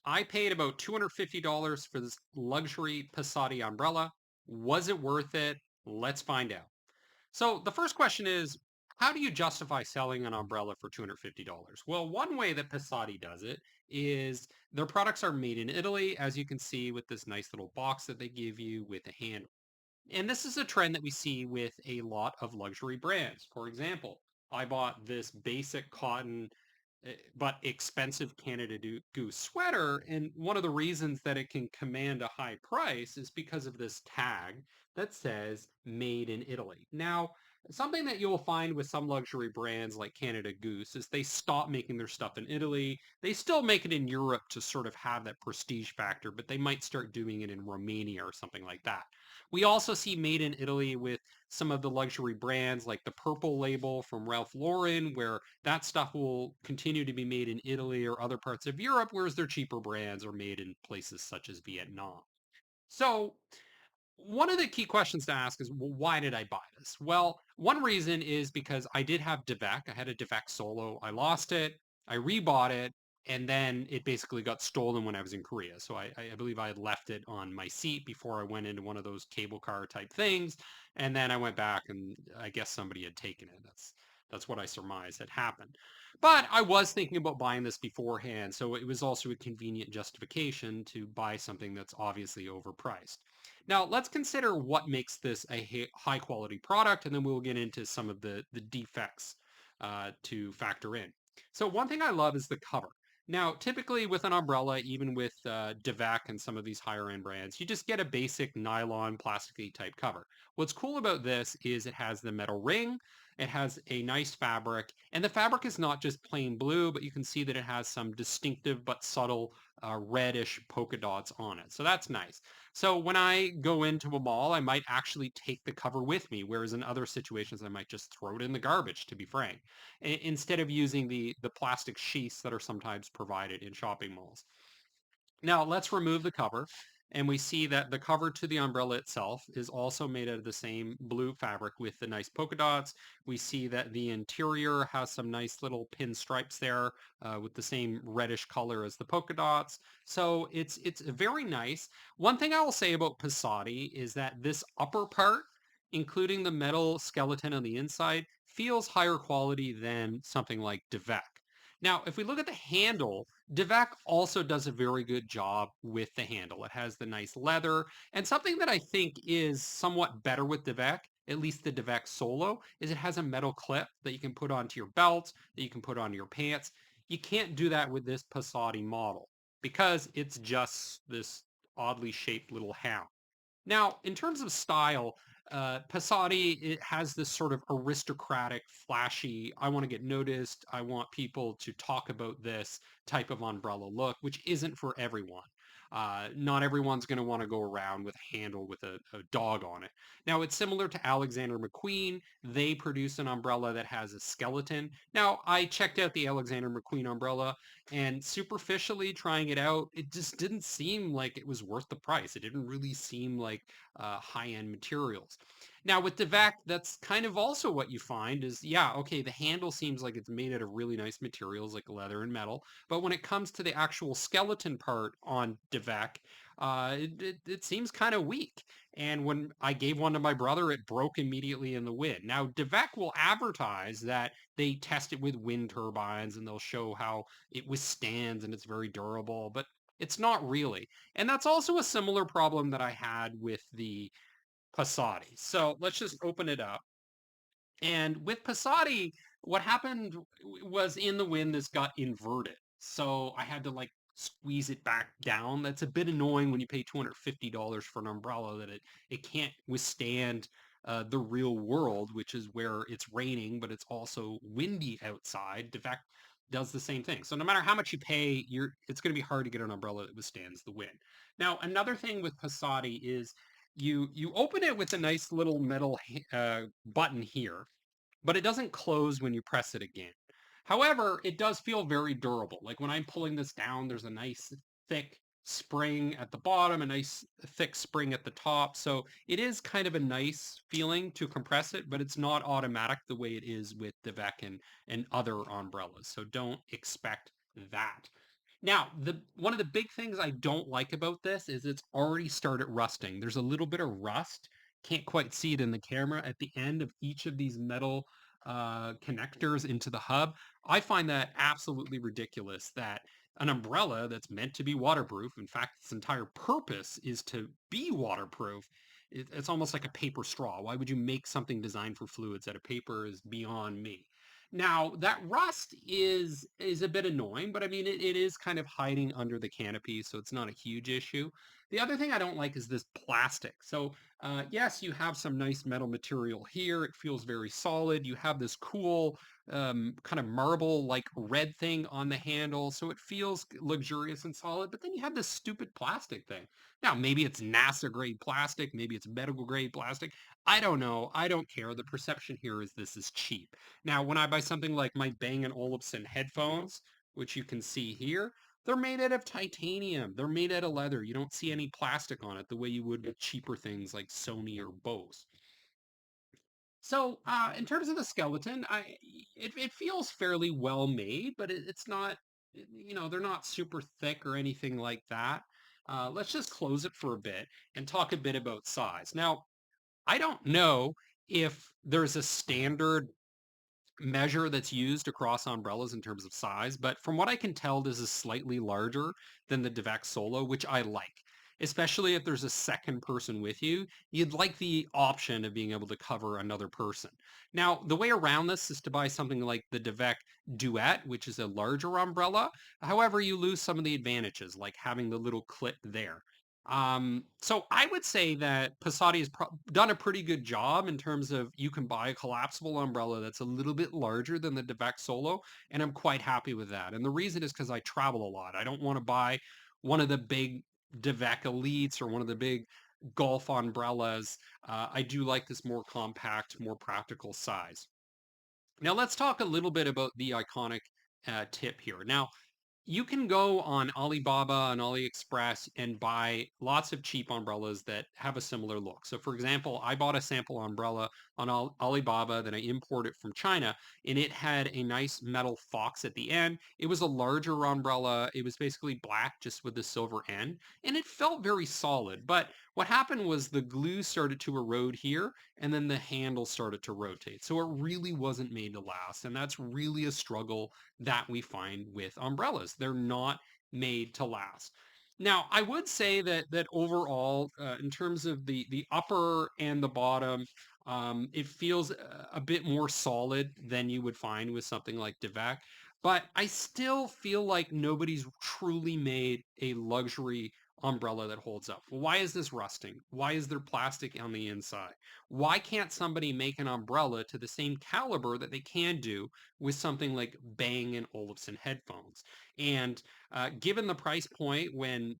I paid about $250 for this luxury Pasotti umbrella. Was it worth it? Let's find out. So the first question is, how do you justify selling an umbrella for $250? Well, one way that Pasotti does it is their products are made in Italy, as you can see with this nice little box that they give you with a handle. And this is a trend that we see with a lot of luxury brands. For example, I bought this basic cotton but expensive Canada Goose sweater. And one of the reasons that it can command a high price is because of this tag that says made in Italy. Now, something that you'll find with some luxury brands like Canada Goose is they stop making their stuff in Italy. They still make it in Europe to sort of have that prestige factor, but they might start doing it in Romania or something like that. We also see made in Italy with some of the luxury brands like the Purple label from Ralph Lauren, where that stuff will continue to be made in Italy or other parts of Europe, whereas their cheaper brands are made in places such as Vietnam. So, one of the key questions to ask is, well, why did I buy this? Well, one reason is because I did have Davek. I had a Davek Solo. I lost it. I rebought it, and then it basically got stolen when I was in Korea. So I believe I had left it on my seat before I went into one of those cable car type things, and then I went back, and I guess somebody had taken it. That's what I surmise had happened. But I was thinking about buying this beforehand, so it was also a convenient justification to buy something that's obviously overpriced. Now, let's consider what makes this a high quality product, and then we'll get into some of the defects to factor in. So, one thing I love is the cover. Now, typically with an umbrella, even with Davek and some of these higher end brands, you just get a basic nylon plasticky type cover. What's cool about this is it has the metal ring, it has a nice fabric, and the fabric is not just plain blue, but you can see that it has some distinctive but subtle reddish polka dots on it. So that's nice. So when I go into a mall, I might actually take the cover with me, whereas in other situations, I might just throw it in the garbage, to be frank, instead of using the plastic sheaths that are sometimes provided in shopping malls. Now let's remove the cover, and we see that the cover to the umbrella itself is also made out of the same blue fabric with the nice polka dots. We see that the interior has some nice little pinstripes there with the same reddish color as the polka dots. So it's very nice. One thing I will say about Pasotti is that this upper part, including the metal skeleton on the inside, feels higher quality than something like Devec. Now, if we look at the handle, Davak also does a very good job with the handle. It has the nice leather, and something that I think is somewhat better with Davak, at least the Davak Solo, is it has a metal clip that you can put onto your belt, that you can put on your pants. You can't do that with this Passati model because it's just this oddly shaped little hound. Now, in terms of style, Passati it has this sort of aristocratic, flashy, I want to get noticed, I want people to talk about this type of umbrella look, which isn't for everyone. Not everyone's going to want to go around with a handle with a dog on it. Now, it's similar to Alexander McQueen. They produce an umbrella that has a skeleton. Now, I checked out the Alexander McQueen umbrella, and superficially trying it out, it just didn't seem like it was worth the price. It didn't really seem like high-end materials. Now with the vac, that's kind of also what you find is, yeah, okay, the handle seems like it's made out of really nice materials like leather and metal, but when it comes to the actual skeleton part on Devec, it seems kind of weak. And when I gave one to my brother, it broke immediately in the wind. Now, Devec will advertise that they test it with wind turbines and they'll show how it withstands and it's very durable, but it's not really. And that's also a similar problem that I had with the Passati. So let's just open it up. And with Passati, what happened was in the wind, this got inverted. So I had to like squeeze it back down. That's a bit annoying when you pay $250 for an umbrella that it can't withstand the real world, which is where it's raining, but it's also windy outside. In fact, does the same thing. So no matter how much you pay, it's going to be hard to get an umbrella that withstands the wind. Now, another thing with Passati is you open it with a nice little metal button here, but it doesn't close when you press it again. However, it does feel very durable. Like when I'm pulling this down, there's a nice thick spring at the bottom, a nice thick spring at the top. So it is kind of a nice feeling to compress it, but it's not automatic the way it is with the Vec and other umbrellas. So don't expect that. Now, the one of the big things I don't like about this is it's already started rusting. There's a little bit of rust. Can't quite see it in the camera at the end of each of these metal connectors into the hub. I find that absolutely ridiculous that an umbrella that's meant to be waterproof, in fact, its entire purpose is to be waterproof. It's almost like a paper straw. Why would you make something designed for fluids out of paper is beyond me. Now, that rust is a bit annoying, but I mean it is kind of hiding under the canopy, so it's not a huge issue. The other thing I don't like is this plastic. So, yes, you have some nice metal material here. It feels very solid. You have this cool kind of marble-like red thing on the handle, so it feels luxurious and solid. But then you have this stupid plastic thing. Now, maybe it's NASA grade plastic, maybe it's medical grade plastic. I don't know. I don't care. The perception here is this is cheap. Now, when I buy something like my Bang& Olufsen headphones, which you can see here, they're made out of titanium. They're made out of leather. You don't see any plastic on it the way you would with cheaper things like Sony or Bose. So, in terms of the skeleton, it feels fairly well made, but it's not, they're not super thick or anything like that. Let's just close it for a bit and talk a bit about size. Now, I don't know if there's a standard measure that's used across umbrellas in terms of size, but from what I can tell, this is slightly larger than the Davek Solo, which I like. Especially if there's a second person with you, you'd like the option of being able to cover another person. Now, the way around this is to buy something like the Davek Duet, which is a larger umbrella. However, you lose some of the advantages, like having the little clip there. So I would say that Pasotti has done a pretty good job in terms of you can buy a collapsible umbrella that's a little bit larger than the Davek Solo, and I'm quite happy with that. And the reason is because I travel a lot. I don't want to buy one of the big Davek Elites or one of the big golf umbrellas. I do like this more compact, more practical size. Now let's talk a little bit about the iconic tip here. Now, you can go on Alibaba and AliExpress and buy lots of cheap umbrellas that have a similar look. So, for example, I bought a sample umbrella on Alibaba that I imported from China, and it had a nice metal fox at the end. It was a larger umbrella. It was basically black just with the silver end, and it felt very solid. But what happened was the glue started to erode here, and then the handle started to rotate. So it really wasn't made to last, and that's really a struggle that we find with umbrellas. They're not made to last. Now, I would say that overall, in terms of the upper and the bottom, it feels a bit more solid than you would find with something like Davek. But I still feel like nobody's truly made a luxury umbrella that holds up. Well, why is this rusting? Why is there plastic on the inside? Why can't somebody make an umbrella to the same caliber that they can do with something like Bang& Olufsen headphones? And given the price point, when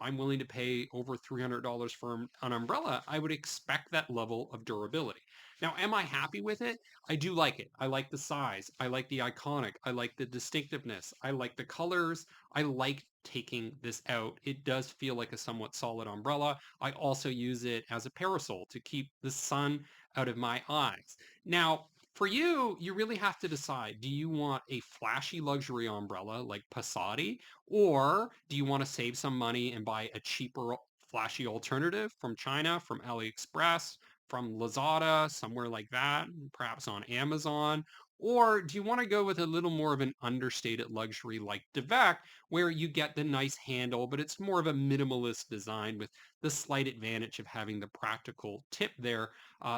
I'm willing to pay over $300 for an umbrella, I would expect that level of durability. Now, am I happy with it? I do like it. I like the size. I like the iconic. I like the distinctiveness. I like the colors. I like taking this out. It does feel like a somewhat solid umbrella. I also use it as a parasol to keep the sun out of my eyes. Now, for you, you really have to decide, do you want a flashy luxury umbrella like Pasotti, or do you want to save some money and buy a cheaper flashy alternative from China, from AliExpress, from Lazada, somewhere like that, perhaps on Amazon? Or do you want to go with a little more of an understated luxury like Davek, where you get the nice handle, but it's more of a minimalist design with the slight advantage of having the practical tip there,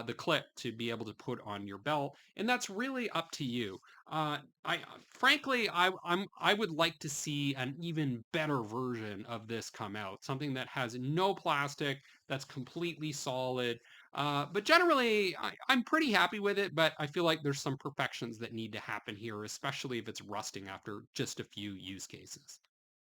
the clip to be able to put on your belt, and that's really up to you. I frankly, I would like to see an even better version of this come out, something that has no plastic, that's completely solid. But generally, I'm pretty happy with it, but I feel like there's some perfections that need to happen here, especially if it's rusting after just a few use cases.